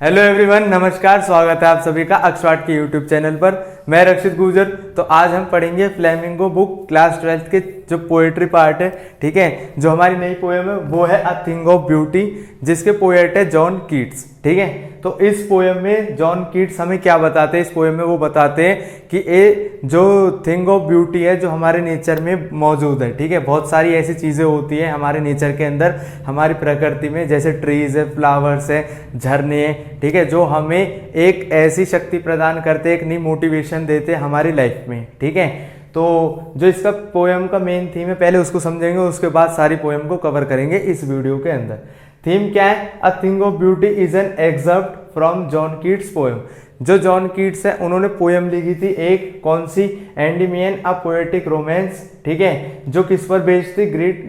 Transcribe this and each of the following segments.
Hello everyone, नमस्कार। स्वागत है आप सभी का अक्षवाट के यूट्यूब चैनल पर। मैं रक्षित गुर्जर। तो आज हम पढ़ेंगे फ्लेमिंगो बुक क्लास 12th के जो पोएट्री पार्ट है, ठीक है। जो हमारी नई पोएम है वो है अ थिंग ऑफ ब्यूटी, जिसके पोएट है जॉन कीट्स, ठीक है। तो इस पोएम में जॉन कीट्स हमें क्या बताते हैं? इस पोएम में वो बताते हैं कि ये जो थिंग ऑफ ब्यूटी है जो हमारे नेचर में मौजूद है, ठीक है। बहुत सारी ऐसी चीज़ें होती हैं हमारे नेचर के अंदर, हमारी प्रकृति में, जैसे ट्रीज है, फ्लावर्स है, झरने, ठीक है, जो हमें एक ऐसी शक्ति प्रदान करते हैं, एक नई मोटिवेशन देते हैं हमारी लाइफ में, ठीक है। तो जो इसका पोएम का मेन थीम है, पहले उसको समझेंगे, उसके बाद सारी पोएम को कवर करेंगे इस वीडियो के अंदर। थीम क्या है? A thing of beauty is an excerpt from John Keats poem. जो जॉन कीट्स है उन्होंने पोएम लिखी थी, एक कौन सी? एंडीमियन अ पोएटिक रोमांस, ठीक है, जो किस पर बेस्ड थी?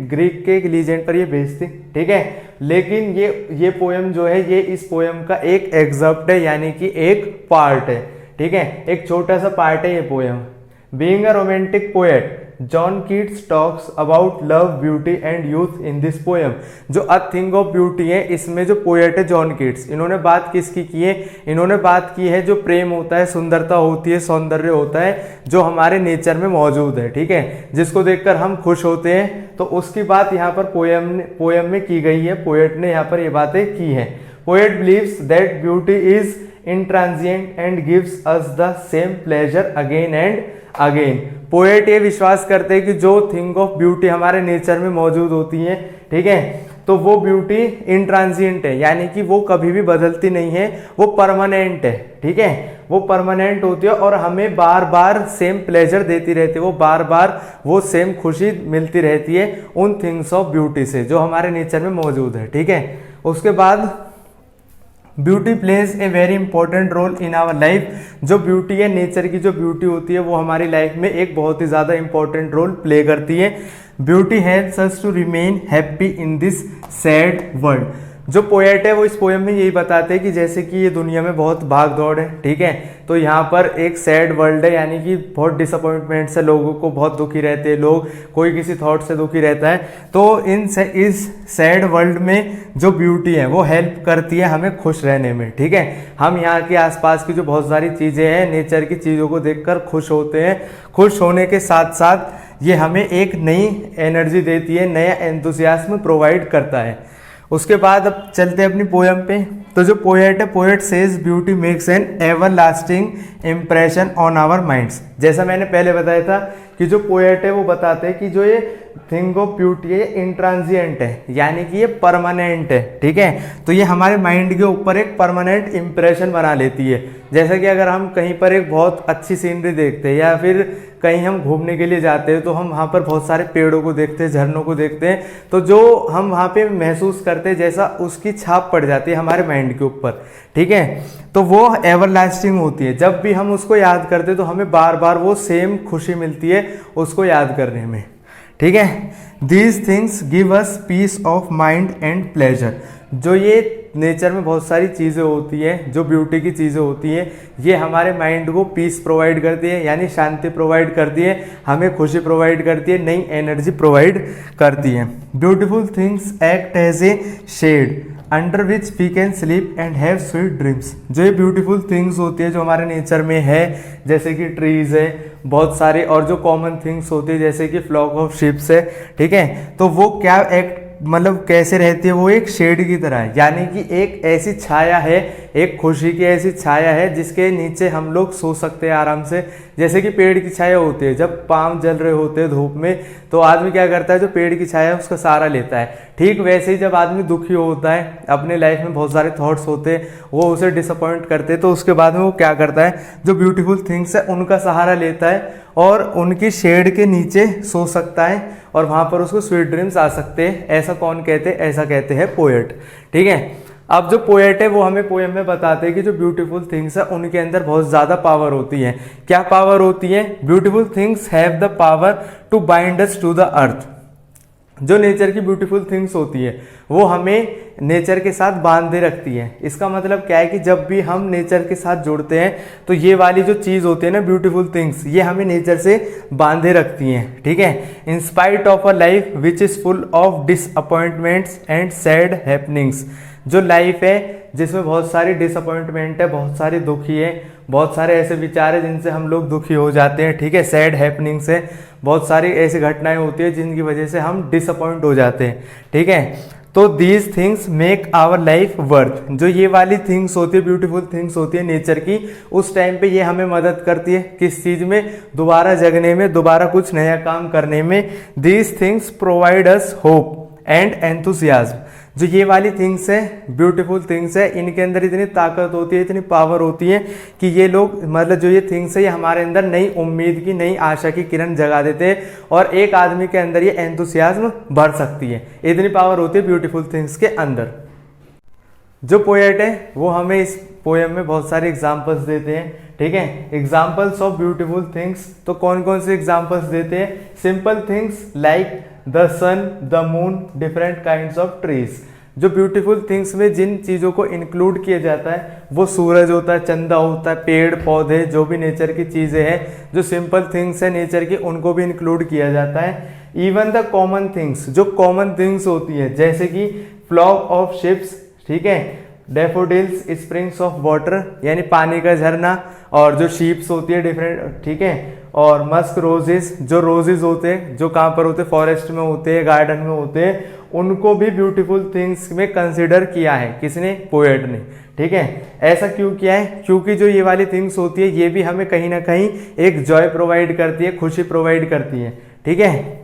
ग्रीक के एक लीजेंड पर ये बेस्ड थी, ठीक है। लेकिन ये पोएम जो है, ये इस पोएम का एक एक्सर्प्ट है, यानी कि एक पार्ट है, ठीक है, एक छोटा सा पार्ट है ये poem. Being a romantic poet, John Keats talks about love, beauty and youth in this poem. जो अ थिंग ऑफ ब्यूटी है, इसमें जो पोएट है जॉन कीट्स, इन्होंने बात किसकी की है? इन्होंने बात की है जो प्रेम होता है, सुंदरता होती है, सौंदर्य होता है, जो हमारे नेचर में मौजूद है, ठीक है, जिसको देखकर हम खुश होते हैं। तो उसकी बात यहाँ पर पोएम में की गई है। पोएट ने यहाँ पर ये बातें की है। Poet believes that beauty is intransient and gives us the same pleasure again and again. Poet ये विश्वास करते हैं कि जो थिंग ऑफ ब्यूटी हमारे नेचर में मौजूद होती है, ठीक है, तो वो ब्यूटी इंट्रांजिएंट है, यानी कि वो कभी भी बदलती नहीं है, वो परमानेंट है, ठीक है, वो परमानेंट होती है और हमें बार बार सेम प्लेजर देती रहती है, वो बार बार वो सेम खुशी मिलती रहती है उन थिंग्स ऑफ ब्यूटी से जो हमारे नेचर में मौजूद है, ठीक है। उसके बाद beauty plays a very important role in our life. जो ब्यूटी है, नेचर की जो ब्यूटी होती है, वो हमारी लाइफ में एक बहुत ही ज़्यादा इंपॉर्टेंट रोल प्ले करती है। Beauty helps us to remain happy in this sad world. जो पोएट है वो इस पोएम में यही बताते हैं कि जैसे कि ये दुनिया में बहुत भाग दौड़ है, ठीक है, तो यहाँ पर एक सैड वर्ल्ड है, यानी कि बहुत डिसअपॉइंटमेंट से लोगों को बहुत दुखी रहते हैं लोग, कोई किसी थॉट से दुखी रहता है। तो इस सैड वर्ल्ड में जो ब्यूटी है वो हेल्प करती है हमें खुश रहने में, ठीक है। हम यहाँ के आसपास की जो बहुत सारी चीज़ें हैं, नेचर की चीज़ों को देखकर खुश होते हैं। खुश होने के साथ साथ ये हमें एक नई एनर्जी देती है, नया एंथुसियाज्म प्रोवाइड करता है। उसके बाद अब चलते हैं अपनी पोएम पे। तो जो पोएट है, poet says beauty makes an everlasting impression on our minds. जैसा मैंने पहले बताया था कि जो पोएट है वो बताते हैं कि जो ये थिंग ऑफ ब्यूटी है ये इंट्रांजिएंट है, यानी कि ये परमानेंट है, ठीक है। तो ये हमारे माइंड के ऊपर एक परमानेंट इम्प्रेशन बना लेती है। जैसे कि अगर हम कहीं पर एक बहुत अच्छी सीनरी देखते हैं या फिर कहीं हम घूमने के लिए जाते हैं, तो हम वहाँ पर बहुत सारे पेड़ों को देखते हैं, झरनों को देखते हैं, तो जो हम वहाँ पे महसूस करते हैं जैसा उसकी छाप पड़ जाती है हमारे माइंड के ऊपर, ठीक है। तो वो एवरलास्टिंग होती है। जब भी हम उसको याद करते हैं तो हमें बार बार वो सेम खुशी मिलती है उसको याद करने में, ठीक है। These things give us piece of mind and pleasure. जो ये नेचर में बहुत सारी चीज़ें होती हैं, जो ब्यूटी की चीज़ें होती हैं, ये हमारे माइंड को पीस प्रोवाइड करती है, यानी शांति प्रोवाइड करती है, हमें खुशी प्रोवाइड करती है, नई एनर्जी प्रोवाइड करती है। Beautiful things act as a shade under which we can sleep and have sweet dreams. जो ये ब्यूटीफुल थिंग्स होती है जो हमारे नेचर में है, जैसे कि ट्रीज है बहुत सारे, और जो कॉमन थिंग्स होती है जैसे कि फ्लॉक ऑफ शिप्स है, ठीक है, तो वो क्या एक्ट मतलब कैसे रहती है? वो एक शेड की तरह है, यानी कि एक ऐसी छाया है, एक खुशी की ऐसी छाया है जिसके नीचे हम लोग सो सकते हैं आराम से। जैसे कि पेड़ की छाया होती है, जब पाम जल रहे होते हैं धूप में, तो आदमी क्या करता है? जो पेड़ की छाया है उसका सहारा लेता है। ठीक वैसे ही जब आदमी दुखी होता है, अपने लाइफ में बहुत सारे थॉट्स होते हैं, वो उसे डिसअपॉइंट करते हैं, तो उसके बाद में वो क्या करता है? जो ब्यूटीफुल थिंग्स है उनका सहारा लेता है और उनकी शेड के नीचे सो सकता है और वहाँ पर उसको स्वीट ड्रीम्स आ सकते हैं। ऐसा कौन कहते हैं? ऐसा कहते हैं पोएट, ठीक है। अब जो पोएट है वो हमें पोएम में बताते हैं कि जो ब्यूटीफुल थिंग्स है उनके अंदर बहुत ज़्यादा पावर होती है। क्या पावर होती है? Beautiful things have the power to bind us to the earth. जो नेचर की ब्यूटीफुल थिंग्स होती है वो हमें नेचर के साथ बांधे रखती है। इसका मतलब क्या है कि जब भी हम नेचर के साथ जुड़ते हैं तो ये वाली जो चीज़ होती है ना, ब्यूटीफुल थिंग्स, ये हमें नेचर से बांधे रखती हैं, ठीक है। In spite of a life which is full of disappointments and sad happenings. जो लाइफ है जिसमें बहुत सारी डिसअपॉइंटमेंट है, बहुत सारी दुखी है, बहुत सारे ऐसे विचार है जिनसे हम लोग दुखी हो जाते हैं, ठीक है, सैड हैपनिंग से, बहुत सारी ऐसी घटनाएं होती है जिनकी वजह से हम डिसअपॉइंट हो जाते हैं, ठीक है। तो these things make our life worth, जो ये वाली थिंग्स होती है, ब्यूटीफुल थिंग्स होती है नेचर की, उस टाइम पे ये हमें मदद करती है किस चीज़ में, दोबारा जगने में, दोबारा कुछ नया काम करने में। These things provide us hope and enthusiasm, जो ये वाली थिंग्स है, ब्यूटीफुल थिंग्स है, इनके अंदर इतनी ताकत होती है, इतनी पावर होती है कि ये लोग, मतलब जो ये थिंग्स है, ये हमारे अंदर नई उम्मीद की, नई आशा की किरण जगा देते हैं और एक आदमी के अंदर ये एंथुसियाज्म बढ़ सकती है। इतनी पावर होती है ब्यूटीफुल थिंग्स के अंदर। जो पोएट है वो हमें इस पोएम में बहुत सारे एग्जाम्पल्स देते हैं, ठीक है, एग्जाम्पल्स ऑफ ब्यूटीफुल थिंग्स। तो कौन कौन से एग्जाम्पल्स देते हैं? Simple things like the sun, the moon, different kinds of trees. जो ब्यूटीफुल थिंग्स में जिन चीज़ों को इंक्लूड किया जाता है वो सूरज होता है, चंदा होता है, पेड़ पौधे, जो भी नेचर की चीज़ें हैं, जो सिंपल थिंग्स है नेचर की, उनको भी इंक्लूड किया जाता है। इवन द कॉमन थिंग्स, जो कॉमन थिंग्स होती है, जैसे कि फ्लॉक ऑफ शिप्स, ठीक है, डेफोडिल्स, स्प्रिंग्स ऑफ वाटर यानी पानी का झरना, और जो शीप्स होती है डिफरेंट, ठीक है, और मस्क रोजेस, जो रोजेस होते हैं, जो कहाँ पर होते हैं, फॉरेस्ट में होते हैं, गार्डन में होते हैं, उनको भी ब्यूटीफुल थिंग्स में कंसिडर किया है। किसने? पोएट ने, ठीक है। ऐसा क्यों किया है? क्योंकि जो ये वाली थिंग्स होती है ये भी हमें कहीं ना कहीं एक जॉय प्रोवाइड करती है, खुशी प्रोवाइड करती है, ठीक है।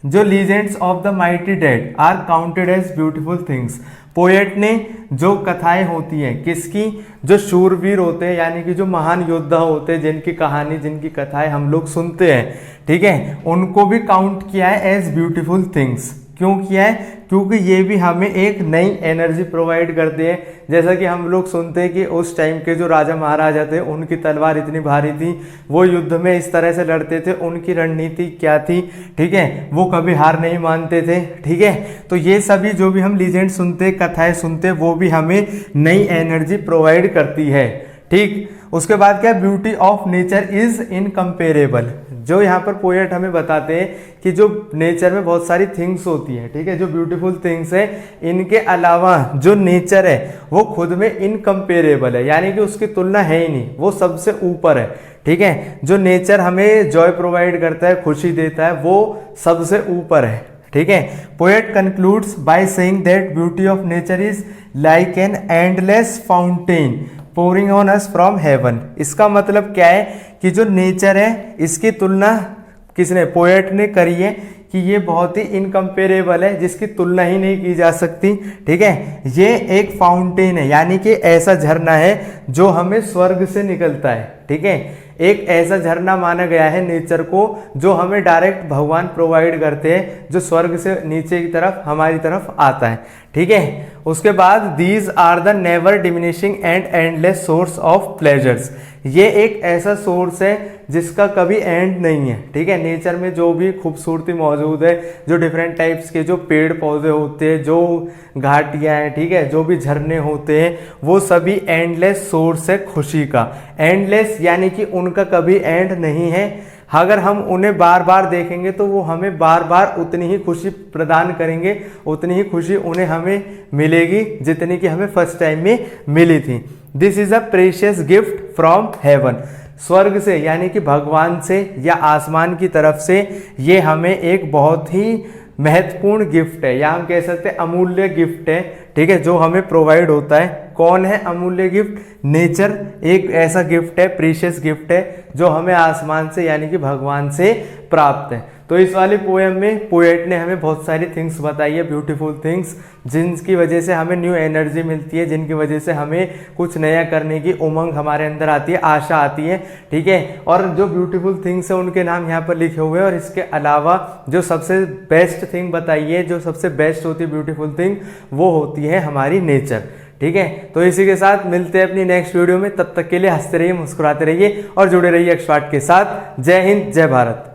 जो legends of the mighty dead are counted as beautiful things, poet ने जो कथाएं होती हैं, किसकी? जो शूरवीर होते हैं, यानी कि जो महान योद्धा होते हैं, जिनकी कहानी, जिनकी कथाएं हम लोग सुनते हैं, ठीक है, उनको भी काउंट किया है एज ब्यूटीफुल थिंग्स। क्यों किया है? क्योंकि ये भी हमें एक नई एनर्जी प्रोवाइड करते हैं। जैसा कि हम लोग सुनते हैं कि उस टाइम के जो राजा महाराजा थे, उनकी तलवार इतनी भारी थी, वो युद्ध में इस तरह से लड़ते थे, उनकी रणनीति क्या थी, ठीक है, वो कभी हार नहीं मानते थे, ठीक है। तो ये सभी जो भी हम लीजेंड सुनते, कथाएं सुनते, वो भी हमें नई एनर्जी प्रोवाइड करती है, ठीक। उसके बाद क्या? Beauty of nature is incomparable. जो यहाँ पर पोएट हमें बताते हैं कि जो नेचर में बहुत सारी थिंग्स होती हैं, ठीक है, जो ब्यूटीफुल थिंग्स है, इनके अलावा जो नेचर है वो खुद में इनकम्पेरेबल है, यानी कि उसकी तुलना है ही नहीं, वो सबसे ऊपर है, ठीक है। जो नेचर हमें जॉय प्रोवाइड करता है, खुशी देता है, वो सबसे ऊपर है, ठीक है। Poet concludes by saying that beauty of nature is like an endless fountain pouring on us from heaven. इसका मतलब क्या है कि जो नेचर है इसकी तुलना किसने? पोएट ने करी है कि ये बहुत ही इनकम्पेरेबल है, जिसकी तुलना ही नहीं की जा सकती, ठीक है। ये एक फाउंटेन है, यानी कि ऐसा झरना है जो हमें स्वर्ग से निकलता है, ठीक है। एक ऐसा झरना माना गया है नेचर को जो हमें डायरेक्ट भगवान प्रोवाइड करते हैं, जो स्वर्ग से नीचे की तरफ हमारी तरफ आता है, ठीक है। उसके बाद these are the never diminishing and endless source of pleasures. ये एक ऐसा सोर्स है जिसका कभी एंड नहीं है, ठीक है। नेचर में जो भी खूबसूरती मौजूद है, जो डिफरेंट टाइप्स के जो पेड़ पौधे होते हैं, जो घाटियाँ हैं, ठीक है, जो भी झरने होते हैं, वो सभी एंडलेस सोर्स है खुशी का। एंडलेस यानी कि उनका कभी एंड नहीं है। अगर हम उन्हें बार बार देखेंगे तो वो हमें बार बार उतनी ही खुशी प्रदान करेंगे, उतनी ही खुशी उन्हें हमें मिलेगी जितनी कि हमें फर्स्ट टाइम में मिली थी। This is a precious gift from heaven. स्वर्ग से यानी कि भगवान से या आसमान की तरफ से ये हमें एक बहुत ही महत्वपूर्ण गिफ्ट है, या हम कह सकते हैं अमूल्य गिफ्ट है, ठीक है, जो हमें प्रोवाइड होता है। कौन है अमूल्य गिफ्ट? नेचर एक ऐसा गिफ्ट है, प्रीशियस गिफ्ट है, जो हमें आसमान से यानी कि भगवान से प्राप्त है। तो इस वाली पोएम में पोएट ने हमें बहुत सारी थिंग्स बताई है, ब्यूटीफुल थिंग्स, जिनकी वजह से हमें न्यू एनर्जी मिलती है, जिनकी वजह से हमें कुछ नया करने की उमंग हमारे अंदर आती है, आशा आती है, ठीक है। और जो ब्यूटीफुल थिंग्स है उनके नाम यहाँ पर लिखे हुए हैं। और इसके अलावा जो सबसे बेस्ट थिंग बताई है, जो सबसे बेस्ट होती है ब्यूटीफुल थिंग, वो होती है हमारी नेचर, ठीक है। तो इसी के साथ मिलते हैं अपनी नेक्स्ट वीडियो में। तब तक के लिए हंसते रहिए, मुस्कुराते रहिए और जुड़े रहिए एक्सपर्ट के साथ। जय हिंद, जय भारत।